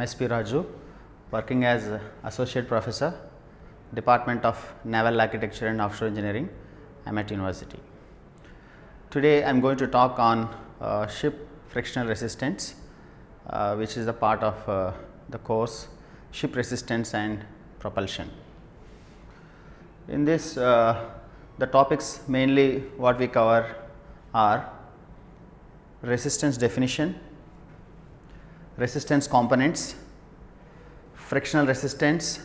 MSP RAJU, working as Associate Professor, Department of Naval Architecture and Offshore Engineering, Amet University. Today I am going to talk on ship frictional resistance, which is a part of the course Ship Resistance and Propulsion. In this, the topics mainly what we cover are resistance definition, resistance components, frictional resistance,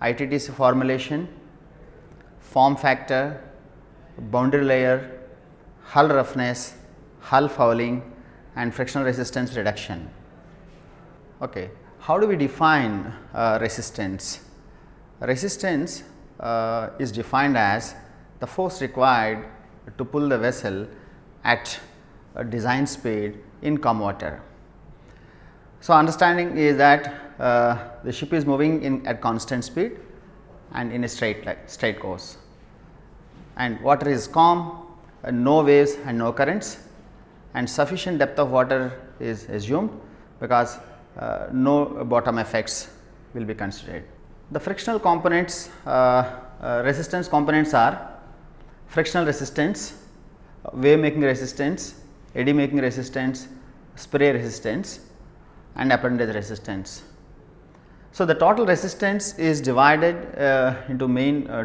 ITTC formulation, form factor, boundary layer, hull roughness, hull fouling and frictional resistance reduction. Okay. How do we define resistance? Resistance is defined as the force required to pull the vessel at a design speed in calm water. So, understanding is that the ship is moving at constant speed and in a straight course, and water is calm, no waves and no currents, and sufficient depth of water is assumed because no bottom effects will be considered. The frictional components, resistance components are frictional resistance, wave making resistance, eddy making resistance, spray resistance and appendage resistance. So, the total resistance is divided into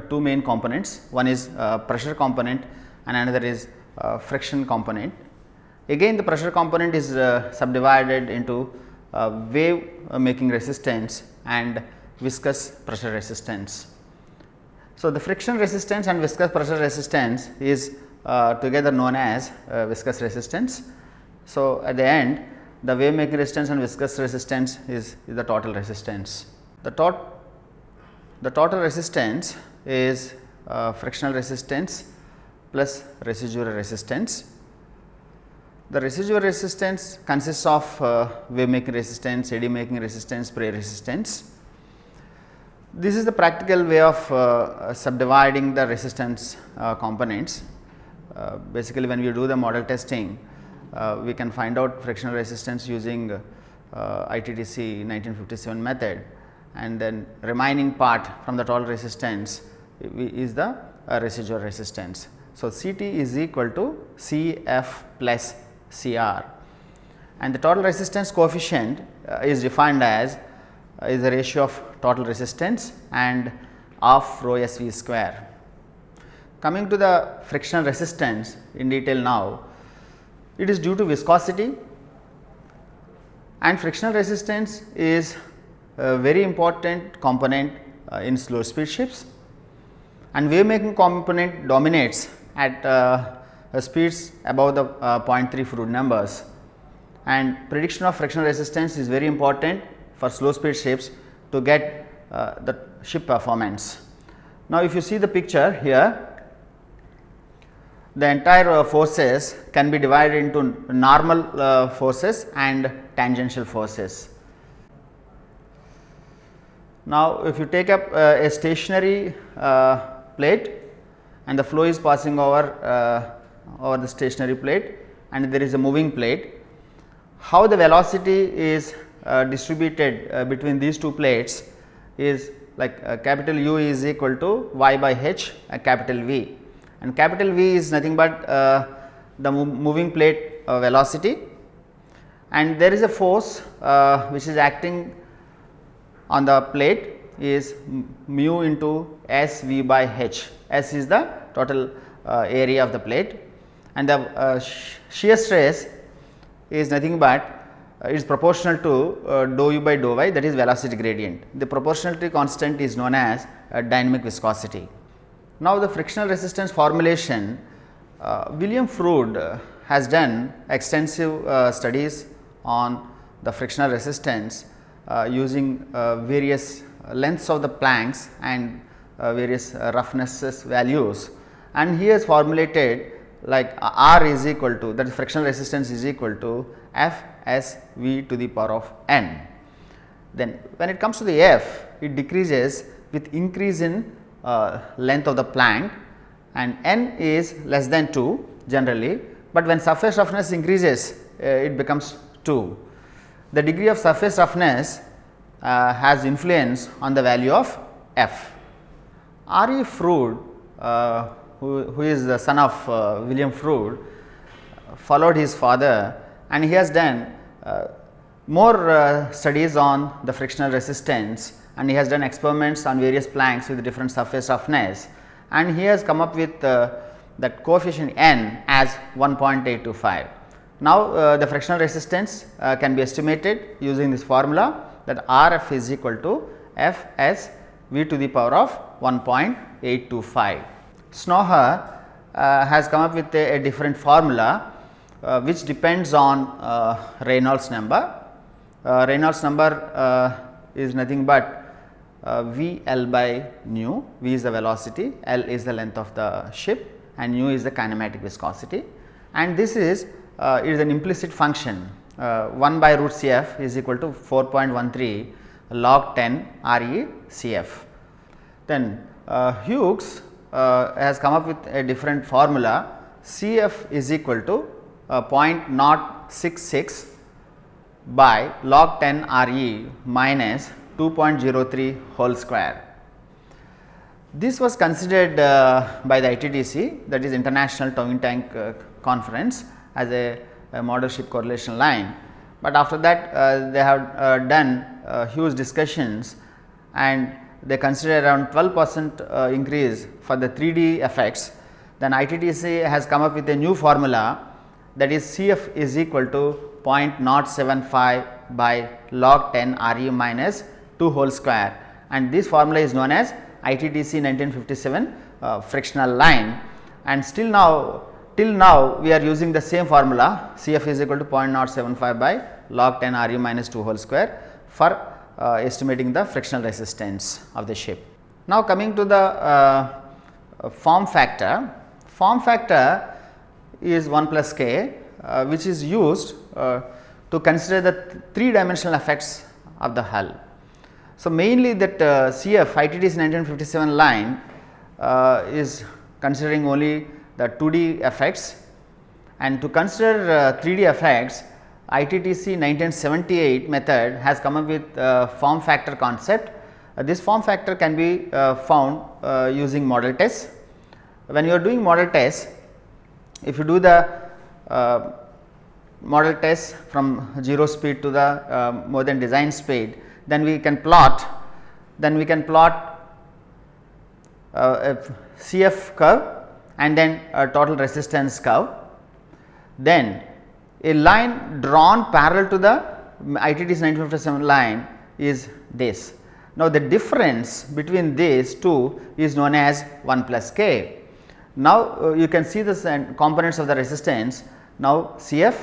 two main components. One is pressure component and another is friction component. Again, the pressure component is subdivided into wave making resistance and viscous pressure resistance. So, the friction resistance and viscous pressure resistance is together known as viscous resistance. So, at the end the wave making resistance and viscous resistance is the total resistance. The total resistance is frictional resistance plus residual resistance. The residual resistance consists of wave making resistance, eddy making resistance, spray resistance. This is the practical way of subdividing the resistance components. Basically, when we do the model testing, we can find out frictional resistance using ITTC 1957 method, and then remaining part from the total resistance is the residual resistance. So, CT is equal to CF plus CR, and the total resistance coefficient is defined as is the ratio of total resistance and of rho SV square. Coming to the frictional resistance in detail now, it is due to viscosity, and frictional resistance is a very important component in slow speed ships, and wave making component dominates at speeds above the 0.3 Froude numbers, and prediction of frictional resistance is very important for slow speed ships to get the ship performance. Now, if you see the picture here, the entire forces can be divided into normal forces and tangential forces. Now, if you take up a stationary plate and the flow is passing over the stationary plate and there is a moving plate, how the velocity is distributed between these two plates is like capital U is equal to y by h capital V, and capital V is nothing but the moving plate velocity, and there is a force which is acting on the plate is mu into S V by h. S is the total area of the plate, and the shear stress is nothing but is proportional to dou u by dou y, that is velocity gradient. The proportionality constant is known as dynamic viscosity. Now, the frictional resistance formulation, William Froude has done extensive studies on the frictional resistance using various lengths of the planks and various roughness values, and he has formulated like R is equal to, that is frictional resistance is equal to F S V to the power of n. Then when it comes to the F, it decreases with increase in length of the plank, and n is less than 2 generally, but when surface roughness increases it becomes 2. The degree of surface roughness has influence on the value of F. R. E. Froude, who is the son of William Froude, followed his father, and he has done more studies on the frictional resistance, and he has done experiments on various planks with different surface roughness, and he has come up with that coefficient n as 1.825. Now, the frictional resistance can be estimated using this formula, that R f is equal to F S V to the power of 1.825. Snoher has come up with a different formula which depends on Reynolds number. Reynolds number is nothing but V L by nu. V is the velocity, L is the length of the ship, and nu is the kinematic viscosity, and this is an implicit function. 1 by root Cf is equal to 4.13 log 10 Re Cf. Then Hughes has come up with a different formula. Cf is equal to 0.066 by log 10 Re minus 2.03 whole square. This was considered by the ITDC, that is International Towing Tank Conference, as a model ship correlation line, but after that they have done huge discussions, and they consider around 12% increase for the 3D effects. Then ITDC has come up with a new formula, that is Cf is equal to 0.075 by log 10 Re minus 2 whole square, and this formula is known as ITDC 1957 frictional line, and till now we are using the same formula, Cf is equal to 0.075 by log 10 Re minus 2 whole square for estimating the frictional resistance of the ship. Now, coming to the form factor. Form factor is 1 plus k, which is used to consider the 3-dimensional effects of the hull. So, mainly that CF ITDC 1957 line is considering only the 2D effects, and to consider 3D effects, ITDC 1978 method has come up with form factor concept. This form factor can be found using model tests. When you are doing model tests, if you do the model test from 0 speed to the more than design speed, then we can plot a CF curve and then a total resistance curve. Then a line drawn parallel to the ITDC 1957 line is this. Now, the difference between these two is known as 1 plus k. Now, you can see the components of the resistance. Now, CF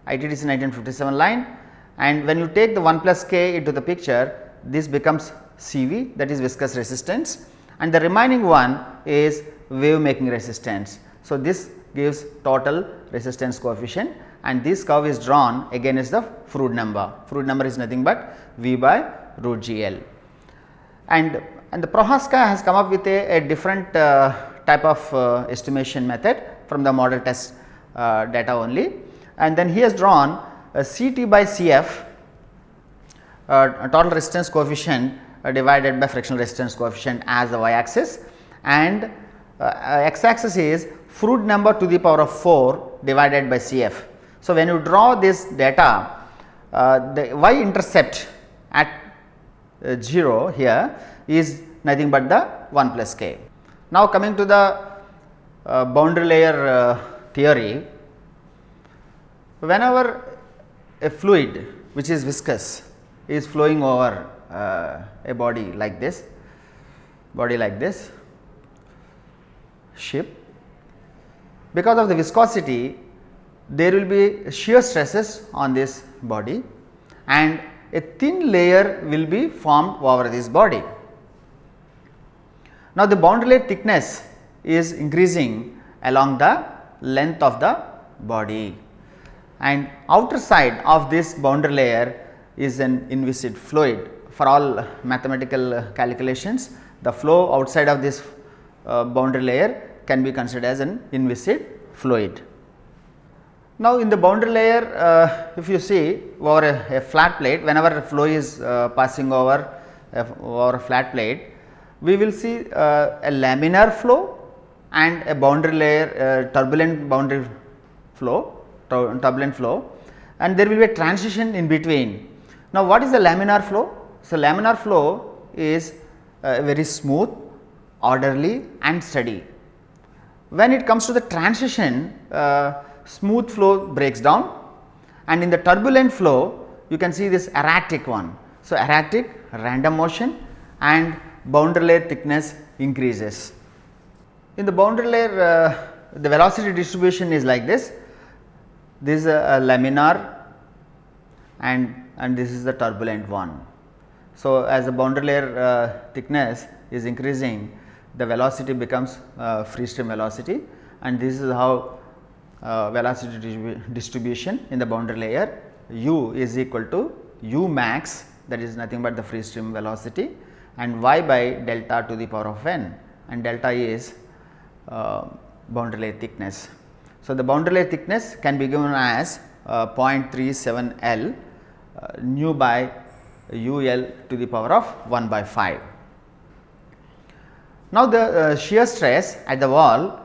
ITDC 1957 line, and when you take the 1 plus k into the picture, this becomes CV, that is viscous resistance, and the remaining one is wave making resistance. So, this gives total resistance coefficient, and this curve is drawn again as the Froude number. Froude number is nothing but V by root GL. And the Prohaska has come up with a different type of estimation method from the model test data only, and then he has drawn a CT by CF total resistance coefficient divided by frictional resistance coefficient as the y axis, and x axis is Froude number to the power of 4 divided by CF. So, when you draw this data, the y intercept at 0 here is nothing but the 1 plus k. Now, coming to the boundary layer theory, whenever a fluid which is viscous is flowing over a body like this, ship. Because of the viscosity, there will be shear stresses on this body and a thin layer will be formed over this body. Now, the boundary layer thickness is increasing along the length of the body, and outer side of this boundary layer is an inviscid fluid. For all mathematical calculations, the flow outside of this boundary layer can be considered as an inviscid fluid. Now, in the boundary layer, if you see over a flat plate, whenever flow is passing over a flat plate, we will see a laminar flow and a boundary layer turbulent boundary flow, and there will be a transition in between. Now, what is the laminar flow? So, laminar flow is very smooth, orderly and steady. When it comes to the transition, smooth flow breaks down, and in the turbulent flow you can see this erratic one. So, erratic, random motion, and boundary layer thickness increases. In the boundary layer, the velocity distribution is like this. This is a laminar and this is the turbulent one. So, as the boundary layer thickness is increasing, the velocity becomes free stream velocity, and this is how velocity distribution in the boundary layer. U is equal to U max, that is nothing but the free stream velocity, and y by delta to the power of n, and delta is boundary layer thickness. So, the boundary layer thickness can be given as 0.37 L nu by UL to the power of 1 by 5. Now, the shear stress at the wall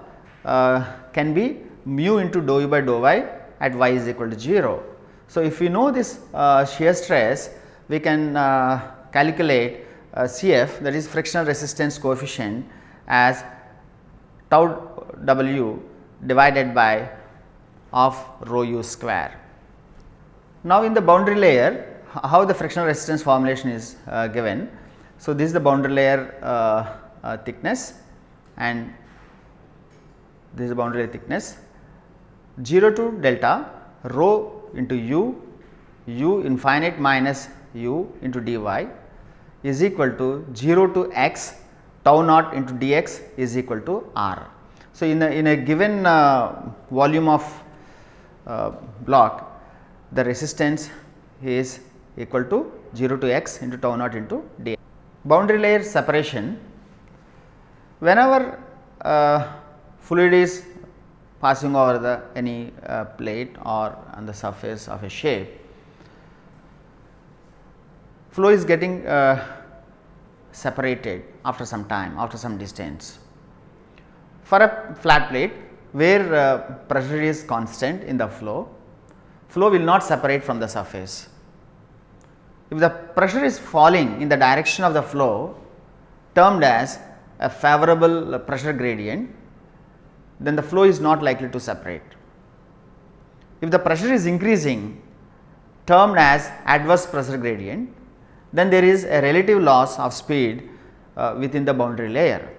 can be mu into dou u by dou y at y is equal to 0. So, if we know this shear stress, we can calculate CF, that is frictional resistance coefficient, as tau w divided by of rho u square. Now, in the boundary layer, how the frictional resistance formulation is given. So, this is the boundary layer thickness, and this is the boundary layer thickness. 0 to delta rho into u infinite minus u into dy is equal to 0 to x tau naught into dx is equal to r. So, in a given volume of block, the resistance is equal to 0 to x into tau naught into dx. Boundary layer separation: whenever fluid is passing over any plate or on the surface of a shape, flow is getting separated after some time, after some distance. For a flat plate where pressure is constant in the flow will not separate from the surface. If the pressure is falling in the direction of the flow, termed as a favorable pressure gradient, then the flow is not likely to separate. If the pressure is increasing, termed as adverse pressure gradient, then there is a relative loss of speed within the boundary layer.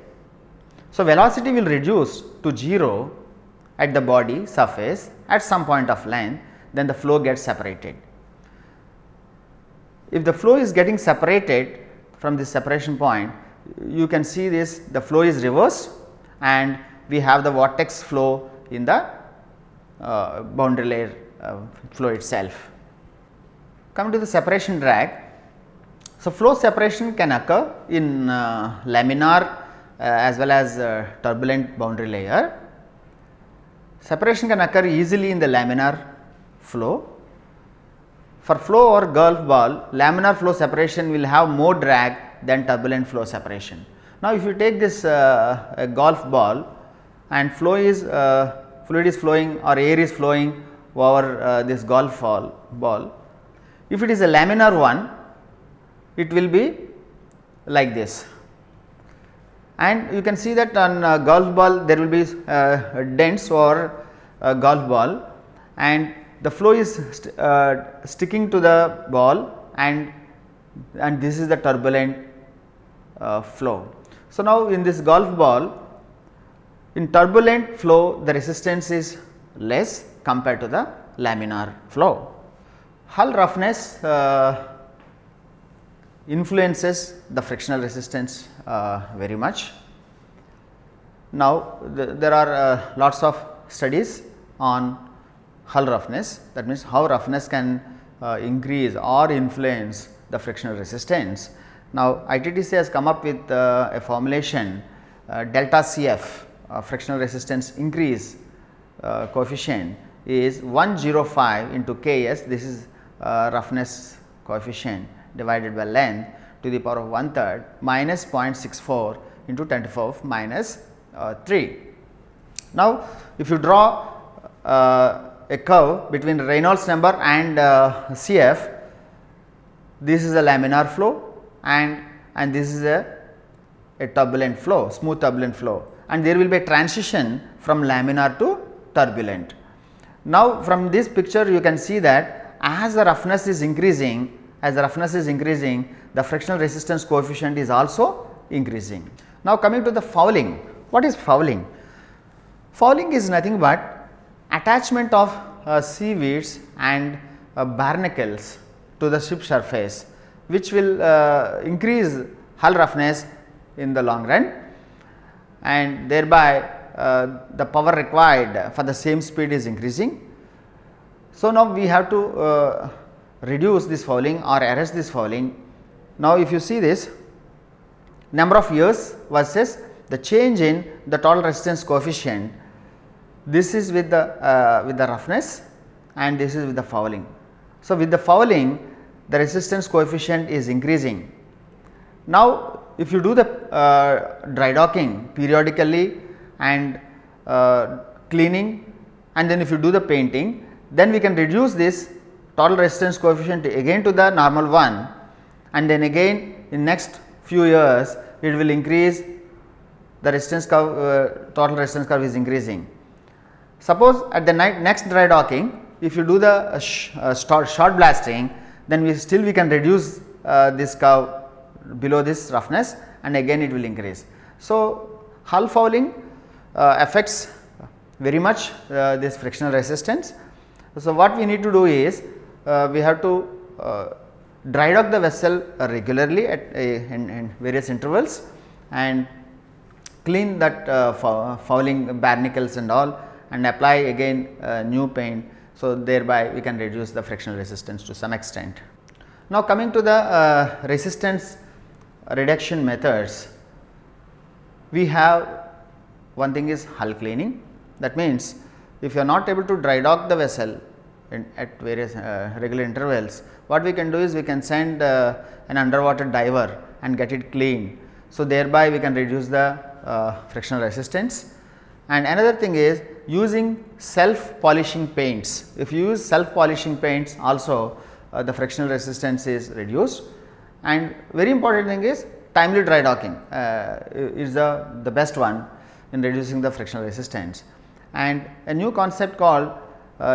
So, velocity will reduce to 0 at the body surface at some point of length, then the flow gets separated. If the flow is getting separated from this separation point, you can see this, the flow is reversed and we have the vortex flow in the boundary layer flow itself. Coming to the separation drag. So, flow separation can occur in laminar as well as turbulent boundary layer. Separation can occur easily in the laminar flow. For flow over golf ball, laminar flow separation will have more drag than turbulent flow separation. Now, if you take this a golf ball and fluid is flowing or air is flowing over this golf ball, if it is a laminar one, it will be like this, and you can see that on golf ball there will be dents over golf ball, and the flow is sticking to the ball, and this is the turbulent flow. So, now in this golf ball, in turbulent flow the resistance is less compared to the laminar flow. Hull roughness influences the frictional resistance very much. Now, there are lots of studies on hull roughness, that means how roughness can increase or influence the frictional resistance. Now, ITTC has come up with a formulation delta CF frictional resistance increase coefficient is 105 into Ks, this is roughness coefficient divided by length to the power of 1/3 minus 0.64 into 10 to the power of minus 3. Now, if you draw a curve between Reynolds number and CF, this is a laminar flow and this is a turbulent flow, smooth turbulent flow, and there will be a transition from laminar to turbulent. Now, from this picture you can see that as the roughness is increasing, the frictional resistance coefficient is also increasing. Now, coming to the fouling. What is fouling? Fouling is nothing but attachment of seaweeds and barnacles to the ship surface, which will increase hull roughness in the long run, and thereby the power required for the same speed is increasing. So, now we have to reduce this fouling or arrest this fouling. Now, if you see this number of years versus the change in the total resistance coefficient, this is with the roughness and this is with the fouling. So, with the fouling the resistance coefficient is increasing. Now, if you do the dry docking periodically and cleaning, and then if you do the painting, then we can reduce this total resistance coefficient again to the normal one, and then again in next few years it will increase, the resistance curve, total resistance curve is increasing. Suppose at the next dry docking, if you do the short blasting, then we can reduce this curve below this roughness, and again it will increase. So, hull fouling affects very much this frictional resistance. So, what we need to do is we have to dry dock the vessel regularly at in various intervals and clean that fouling barnacles and all, and apply again new paint. So, thereby we can reduce the frictional resistance to some extent. Now, coming to the resistance reduction methods, we have one thing is hull cleaning. That means, if you are not able to dry dock the vessel at various regular intervals, what we can do is we can send an underwater diver and get it cleaned. So, thereby we can reduce the frictional resistance. And another thing is using self polishing paints. If you use self polishing paints also, the frictional resistance is reduced. And very important thing is timely dry docking is the best one in reducing the frictional resistance. And a new concept called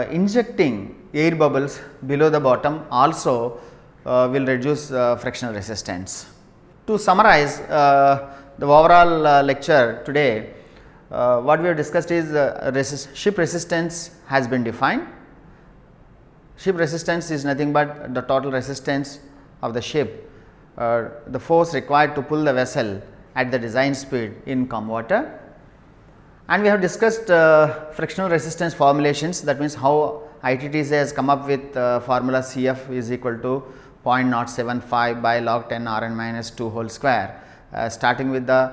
injecting air bubbles below the bottom also will reduce frictional resistance. To summarize the overall lecture today, what we have discussed is ship resistance has been defined. Ship resistance is nothing but the total resistance of the ship, the force required to pull the vessel at the design speed in calm water. And we have discussed frictional resistance formulations, that means how ITTC has come up with formula CF is equal to 0.075 by log 10 Rn minus 2 whole square, starting with the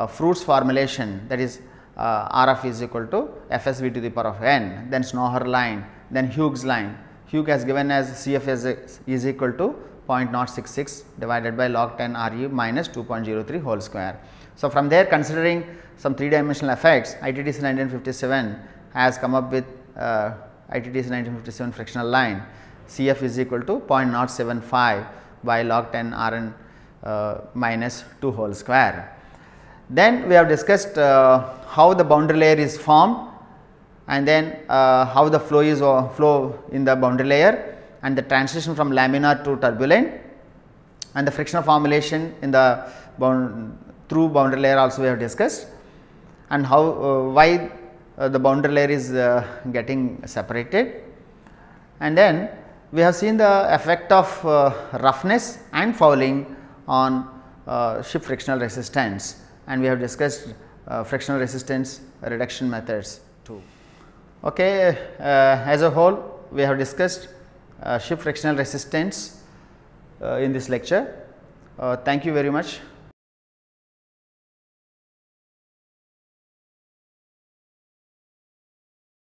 Fruit's formulation, that is Rf is equal to Fsv to the power of n, then Snoher line, then Hughes line. Hughes has given as CF is equal to 0.066 divided by log 10 Ru minus 2.03 whole square. So, from there, considering some 3-dimensional effects, ITTC 1957 has come up with ITTC 1957 frictional line, CF is equal to 0.075 by log 10 Rn minus 2 whole square. Then we have discussed how the boundary layer is formed and then how the flow is flow in the boundary layer, and the transition from laminar to turbulent, and the frictional formulation in the through boundary layer also we have discussed, and how why the boundary layer is getting separated. And then we have seen the effect of roughness and fouling on ship frictional resistance, and we have discussed frictional resistance reduction methods too. Okay, as a whole we have discussed ship frictional resistance in this lecture. Thank you very much.